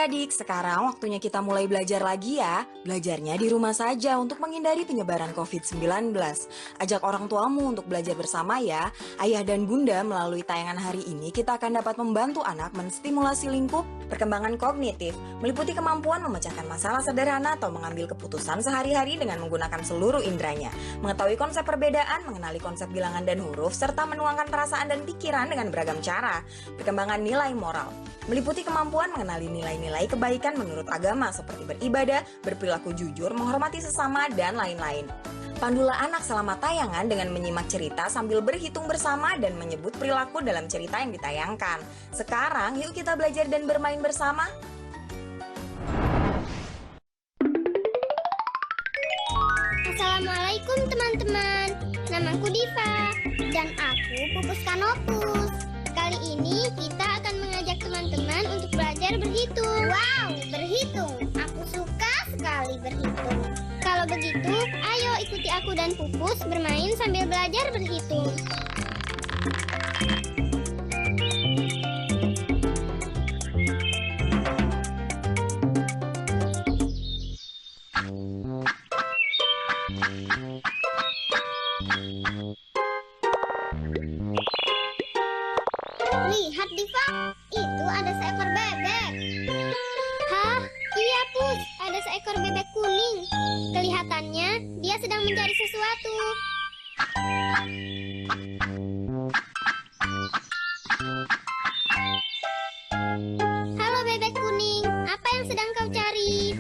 adik-adik, sekarang waktunya kita mulai belajar lagi ya. Belajarnya di rumah saja untuk menghindari penyebaran COVID-19. Ajak orang tuamu untuk belajar bersama ya. Ayah dan bunda, melalui tayangan hari ini kita akan dapat membantu anak menstimulasi lingkup perkembangan kognitif, meliputi kemampuan memecahkan masalah sederhana atau mengambil keputusan sehari-hari dengan menggunakan seluruh inderanya, mengetahui konsep perbedaan, mengenali konsep bilangan dan huruf, serta menuangkan perasaan dan pikiran dengan beragam cara. Perkembangan nilai moral meliputi kemampuan mengenali nilai-nilai kebaikan menurut agama seperti beribadah, berperilaku jujur, menghormati sesama, dan lain-lain. Pandulah anak selama tayangan dengan menyimak cerita sambil berhitung bersama dan menyebut perilaku dalam cerita yang ditayangkan. Sekarang yuk kita belajar dan bermain bersama. Assalamualaikum teman-teman, namaku Diva dan aku Pupus Kanopus. Kali ini kita akan mengajak teman-teman untuk belajar berhitung. Wow, berhitung! Aku suka sekali berhitung. Kalau begitu, ayo ikuti aku dan Pupus bermain sambil belajar berhitung. Lihat Diva, itu ada seekor bebek. Hah? Iya Pus, ada seekor bebek kuning. Kelihatannya dia sedang mencari sesuatu. Halo bebek kuning, apa yang sedang kau cari?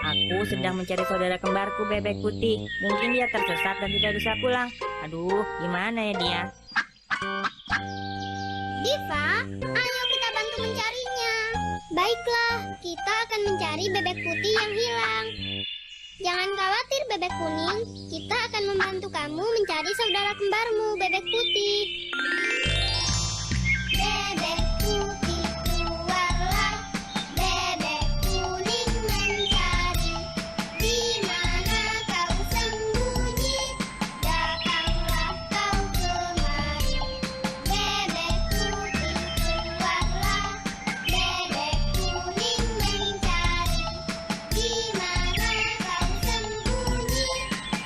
Aku sedang mencari saudara kembarku bebek putih. Mungkin dia tersesat dan tidak bisa pulang. Aduh, gimana ya dia? Diva, ayo kita bantu mencarinya. Baiklah, kita akan mencari bebek putih yang hilang. Jangan khawatir bebek kuning, kita akan membantu kamu mencari saudara kembarmu bebek putih. Bebek putih keluarlah, bebek kuning mencari. Di mana kau sembunyi, datanglah kau kemari. Bebek putih keluarlah, bebek kuning mencari. Di mana kau sembunyi,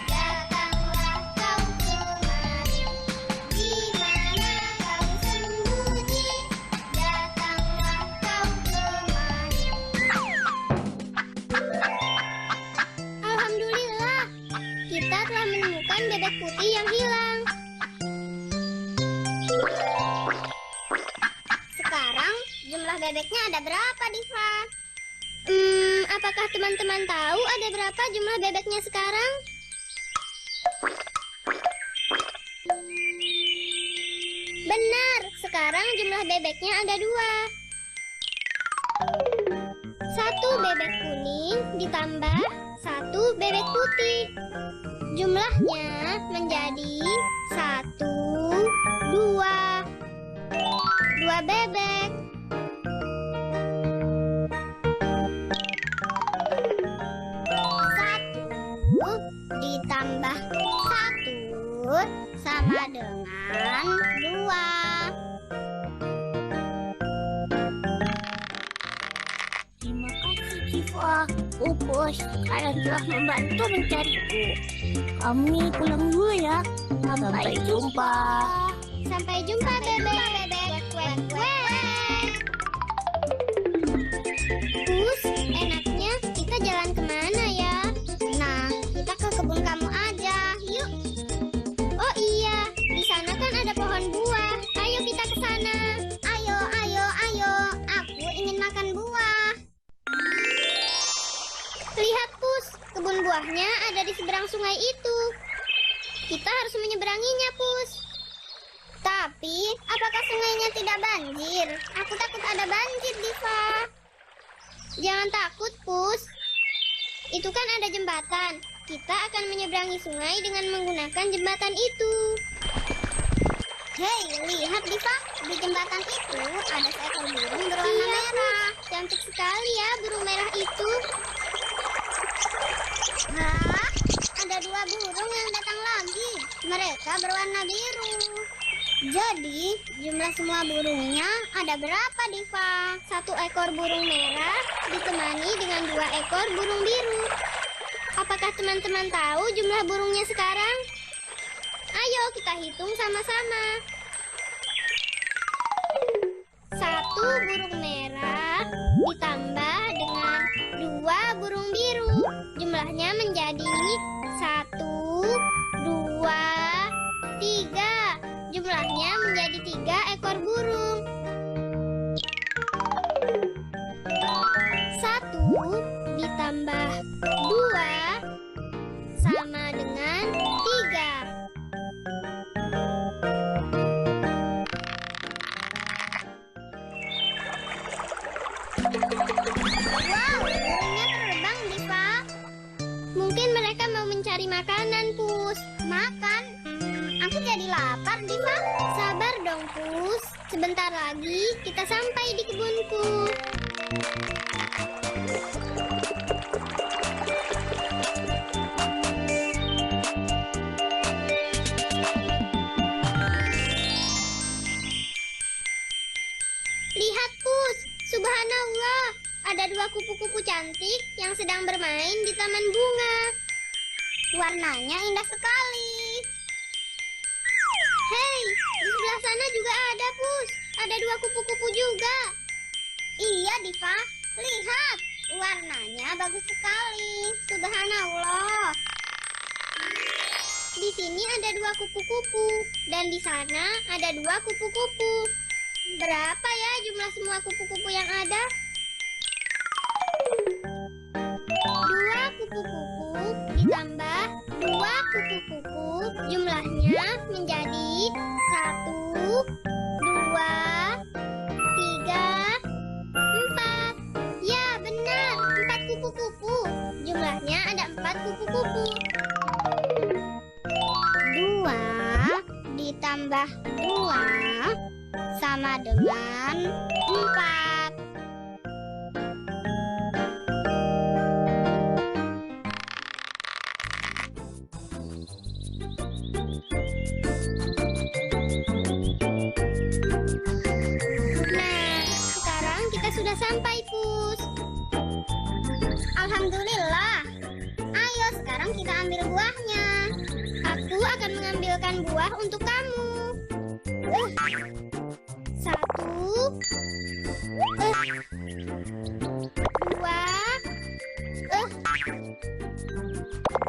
datanglah kau kemari. Di mana kau sembunyi, datanglah kau kemari. Alhamdulillah, kita telah menemukan bebek putih yang hilang. Sekarang jumlah bebeknya ada berapa, Diva? Apakah teman-teman tahu ada berapa jumlah bebeknya sekarang? Benar, sekarang jumlah bebeknya ada 2. 1 bebek kuning ditambah 1 bebek putih. Jumlahnya menjadi 1, 2. 2 bebek. 1 ditambah 1 sama dengan 2. Terima kasih Diva, Pupus, kalian telah membantu mencariku. Kami pulang dulu ya. Sampai jumpa. Sampai jumpa bebek. Pus, enaknya kita jalan kemana ya? Nah, kita ke kebun kamu aja. Yuk. Oh iya, di sana kan ada pohon buah. Ayo kita ke sana. Ayo. Aku ingin makan buah. Lihat Pus, kebun buahnya ada di seberang sungai itu. Kita harus menyeberanginya, Pus. Tapi, apakah sungainya tidak banjir? Aku takut ada banjir, Diva. Jangan takut, Pus. Itu kan ada jembatan. Kita akan menyeberangi sungai dengan menggunakan jembatan itu. Hei, lihat Diva. Di jembatan itu ada seekor burung berwarna merah. Cantik sekali ya burung merah itu. Hah? Ada 2 burung yang datang lagi. Mereka berwarna biru. Jadi, jumlah semua burungnya ada berapa, Diva? 1 ekor burung merah ditemani dengan 2 ekor burung biru. Apakah teman-teman tahu jumlah burungnya sekarang? Ayo kita hitung sama-sama. 1 burung merah ditambah dengan 2 burung biru. Jumlahnya menjadi 1, 2, 3. Jumlahnya menjadi 3 ekor burung. 1 ditambah 2 sama dengan 3. Wow, burungnya terbang, Diva. Mungkin mereka mau mencari makanan, Pus. Makan? Aku jadi lapar, Diva. Sabar dong, Pus. Sebentar lagi kita sampai di kebunku. Lihat, Pus. Subhanallah. Ada 2 kupu-kupu cantik yang sedang bermain di taman bunga. Warnanya indah sekali. Hei, di sebelah sana juga ada, Pus. Ada 2 kupu-kupu juga. Iya, Diva. Lihat, warnanya bagus sekali. Subhanallah. Di sini ada 2 kupu-kupu dan di sana ada 2 kupu-kupu. Berapa ya jumlah semua kupu-kupu yang ada? 2 kupu-kupu ditambah 2 kupu-kupu, jumlahnya menjadi 1, 2, 3, 4. Ya, benar, 4 kupu-kupu. Jumlahnya ada 4 kupu-kupu. 2 ditambah 2 sama dengan 4. Nah, sekarang kita sudah sampai, Pus. Alhamdulillah. Ayo, sekarang kita ambil buahnya. Aku akan mengambilkan buah untuk kamu. 1, 2,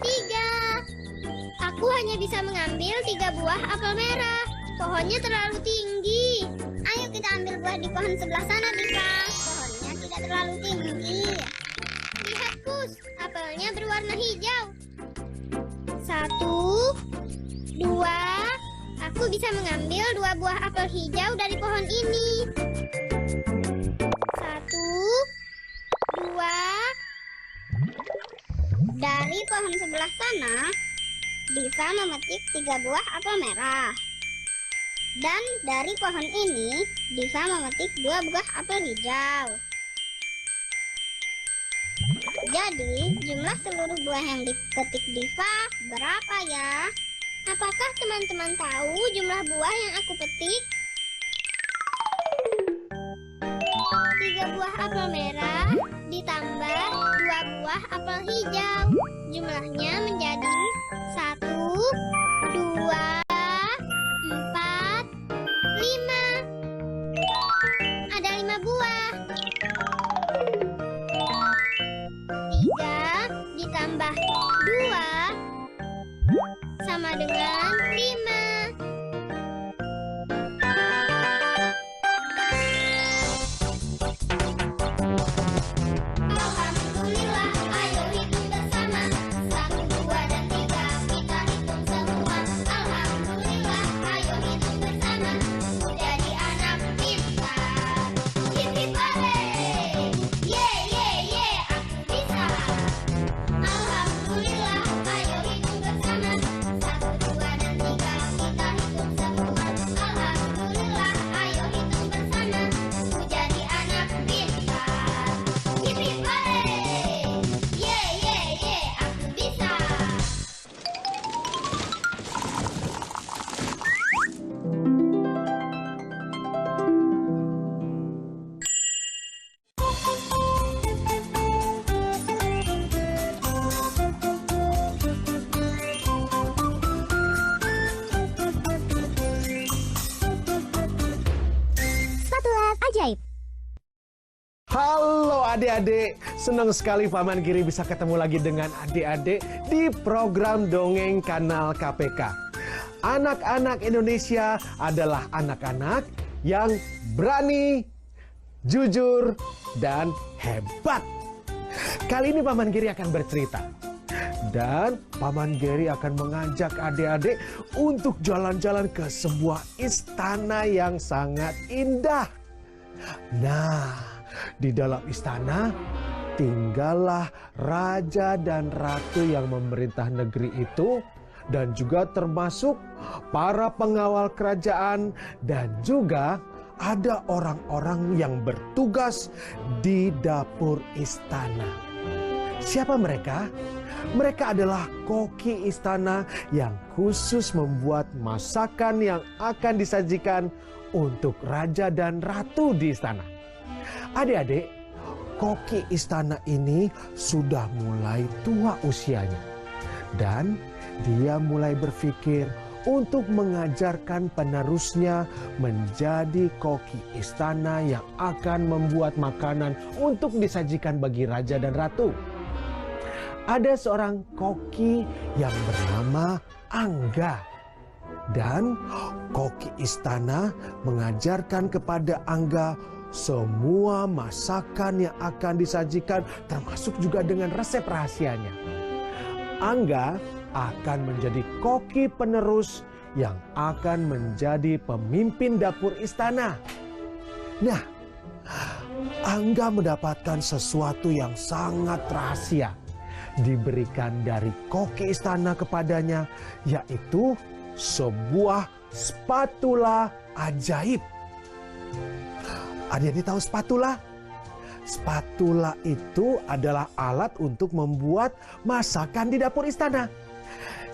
3. Aku hanya bisa mengambil 3 buah apel merah. Pohonnya terlalu tinggi. Ayo kita ambil buah di pohon sebelah sana, Diva. Pohonnya tidak terlalu tinggi. Lihat, Pus, apelnya berwarna hijau. 1, 2. Aku bisa mengambil 2 buah apel hijau dari pohon ini. 1, 2. Dari pohon sebelah sana, Diva memetik 3 buah apel merah. Dan dari pohon ini, Diva memetik 2 buah apel hijau. Jadi, jumlah seluruh buah yang dipetik Diva berapa ya? Apakah teman-teman tahu jumlah buah yang aku petik? 3 buah apel merah ditambah 2 buah apel hijau. Jumlahnya menjadi 1, 2, 4, 5. Ada 5 buah. 3 ditambah 2 sama dengan 5. Alhamdulillah, ayo hitung bersama. 1, 2, dan 3, kita hitung semua. Alhamdulillah, ayo hitung bersama. Ku jadi anak pintar. Hip hip hooray! Ye ye ye, aku bisa. Alhamdulillah, ayo hitung bersama. 1, 2, Halo adik-adik, senang sekali Paman Giri bisa ketemu lagi dengan adik-adik di program Dongeng Kanal KPK. Anak-anak Indonesia adalah anak-anak yang berani, jujur, dan hebat. Kali ini Paman Giri akan bercerita. Dan Paman Giri akan mengajak adik-adik untuk jalan-jalan ke sebuah istana yang sangat indah. Nah, di dalam istana tinggallah raja dan ratu yang memerintah negeri itu, dan juga termasuk para pengawal kerajaan, dan juga ada orang-orang yang bertugas di dapur istana. Siapa mereka? Mereka adalah koki istana yang khusus membuat masakan yang akan disajikan untuk raja dan ratu di istana. Adik-adik, koki istana ini sudah mulai tua usianya. Dan dia mulai berpikir untuk mengajarkan penerusnya menjadi koki istana yang akan membuat makanan untuk disajikan bagi raja dan ratu. Ada seorang koki yang bernama Angga. Dan koki istana mengajarkan kepada Angga semua masakan yang akan disajikan, termasuk juga dengan resep rahasianya. Angga akan menjadi koki penerus yang akan menjadi pemimpin dapur istana. Nah, Angga mendapatkan sesuatu yang sangat rahasia diberikan dari koki istana kepadanya, yaitu sebuah spatula ajaib. Adik-adik tahu spatula? Spatula itu adalah alat untuk membuat masakan di dapur istana.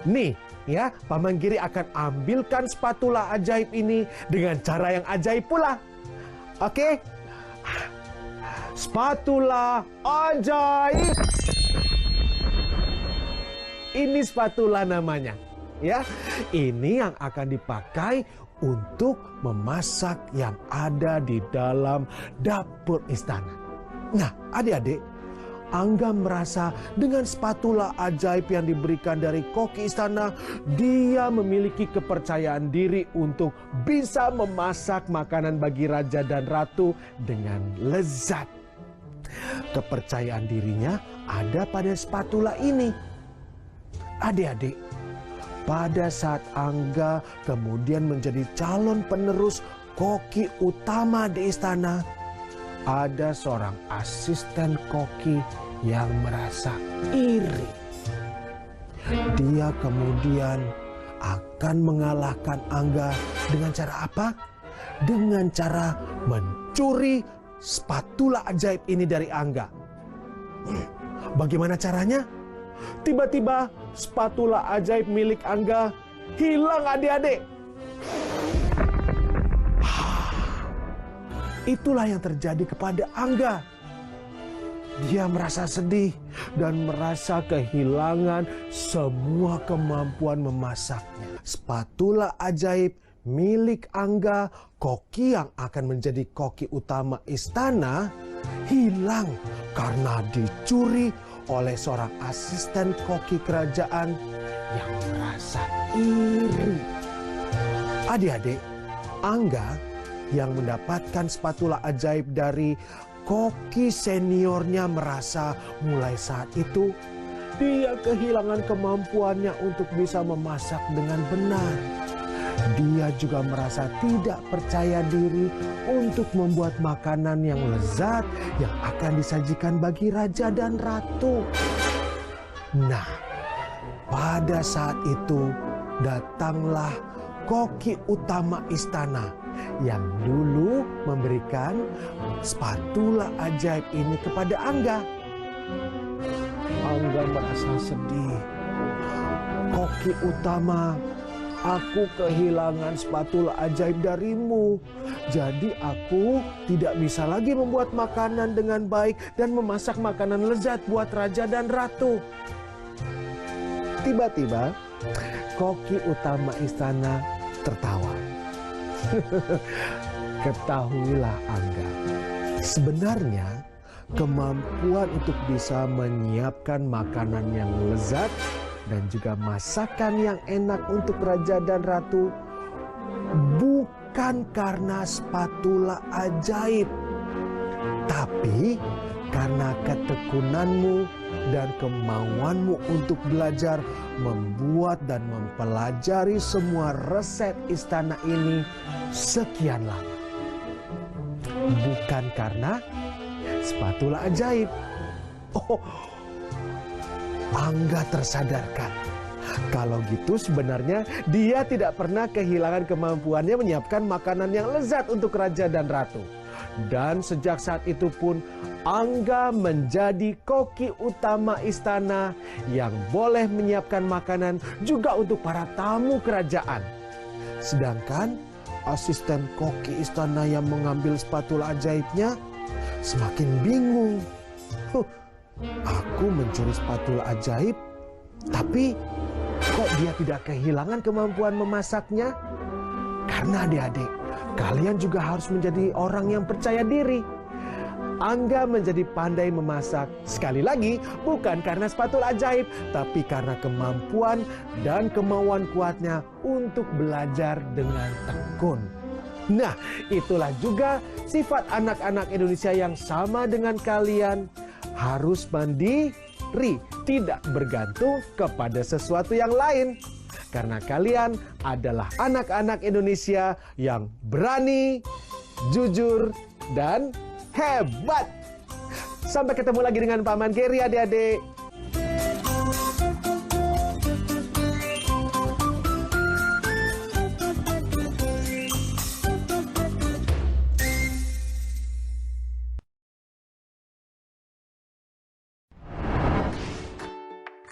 Nih ya, Paman Giri akan ambilkan spatula ajaib ini dengan cara yang ajaib pula. Oke? Spatula ajaib. Ini spatula namanya. Ya, ini yang akan dipakai untuk memasak yang ada di dalam dapur istana. Nah, adik-adik, Angga merasa dengan spatula ajaib yang diberikan dari koki istana, dia memiliki kepercayaan diri untuk bisa memasak makanan bagi raja dan ratu dengan lezat. Kepercayaan dirinya ada pada spatula ini. Adik-adik, pada saat Angga kemudian menjadi calon penerus koki utama di istana, ada seorang asisten koki yang merasa iri. Dia kemudian akan mengalahkan Angga dengan cara apa? Dengan cara mencuri spatula ajaib ini dari Angga. Bagaimana caranya? Tiba-tiba spatula ajaib milik Angga hilang, adik-adik. Itulah yang terjadi kepada Angga. Dia merasa sedih dan merasa kehilangan semua kemampuan memasaknya. Spatula ajaib milik Angga, koki yang akan menjadi koki utama istana, hilang karena dicuri oleh seorang asisten koki kerajaan yang merasa iri. Adik-adik, Angga yang mendapatkan spatula ajaib dari koki seniornya merasa mulai saat itu dia kehilangan kemampuannya untuk bisa memasak dengan benar. Dia juga merasa tidak percaya diri untuk membuat makanan yang lezat yang akan disajikan bagi raja dan ratu. Nah, pada saat itu datanglah koki utama istana yang dulu memberikan spatula ajaib ini kepada Angga. Angga merasa sedih. Koki utama, aku kehilangan spatula ajaib darimu. Jadi aku tidak bisa lagi membuat makanan dengan baik dan memasak makanan lezat buat raja dan ratu. Tiba-tiba koki utama istana tertawa. Ketahuilah Angga, sebenarnya kemampuan untuk bisa menyiapkan makanan yang lezat dan juga masakan yang enak untuk raja dan ratu bukan karena spatula ajaib, tapi karena ketekunanmu dan kemauanmu untuk belajar membuat dan mempelajari semua resep istana ini sekian lama. Bukan karena spatula ajaib. Oh, Angga tersadarkan. Kalau gitu sebenarnya dia tidak pernah kehilangan kemampuannya menyiapkan makanan yang lezat untuk raja dan ratu. Dan sejak saat itu pun Angga menjadi koki utama istana yang boleh menyiapkan makanan juga untuk para tamu kerajaan. Sedangkan asisten koki istana yang mengambil spatula ajaibnya semakin bingung. Aku mencuri spatula ajaib, tapi kok dia tidak kehilangan kemampuan memasaknya? Karena adik-adik, kalian juga harus menjadi orang yang percaya diri. Angga menjadi pandai memasak, sekali lagi bukan karena spatula ajaib, tapi karena kemampuan dan kemauan kuatnya untuk belajar dengan tekun. Nah, itulah juga sifat anak-anak Indonesia yang sama dengan kalian. Harus mandiri, tidak bergantung kepada sesuatu yang lain. Karena kalian adalah anak-anak Indonesia yang berani, jujur, dan hebat. Sampai ketemu lagi dengan Paman Geri, adik-adik.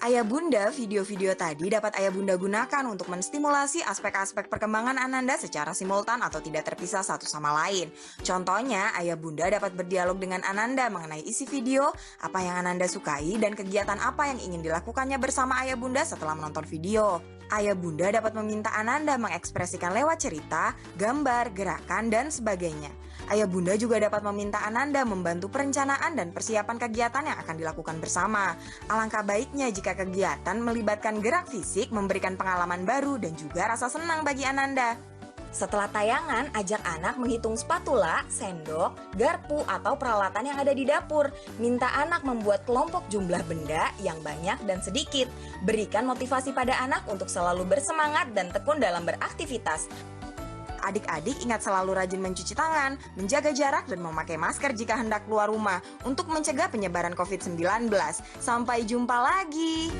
Ayah Bunda, video-video tadi dapat Ayah Bunda gunakan untuk menstimulasi aspek-aspek perkembangan Ananda secara simultan atau tidak terpisah satu sama lain. Contohnya, Ayah Bunda dapat berdialog dengan Ananda mengenai isi video, apa yang Ananda sukai, dan kegiatan apa yang ingin dilakukannya bersama Ayah Bunda setelah menonton video. Ayah Bunda dapat meminta Ananda mengekspresikan lewat cerita, gambar, gerakan, dan sebagainya. Ayah Bunda juga dapat meminta Ananda membantu perencanaan dan persiapan kegiatan yang akan dilakukan bersama. Alangkah baiknya jika kegiatan melibatkan gerak fisik, memberikan pengalaman baru, dan juga rasa senang bagi Ananda. Setelah tayangan, ajak anak menghitung spatula, sendok, garpu, atau peralatan yang ada di dapur. Minta anak membuat kelompok jumlah benda yang banyak dan sedikit. Berikan motivasi pada anak untuk selalu bersemangat dan tekun dalam beraktivitas. Adik-adik ingat selalu rajin mencuci tangan, menjaga jarak, dan memakai masker jika hendak keluar rumah untuk mencegah penyebaran COVID-19. Sampai jumpa lagi!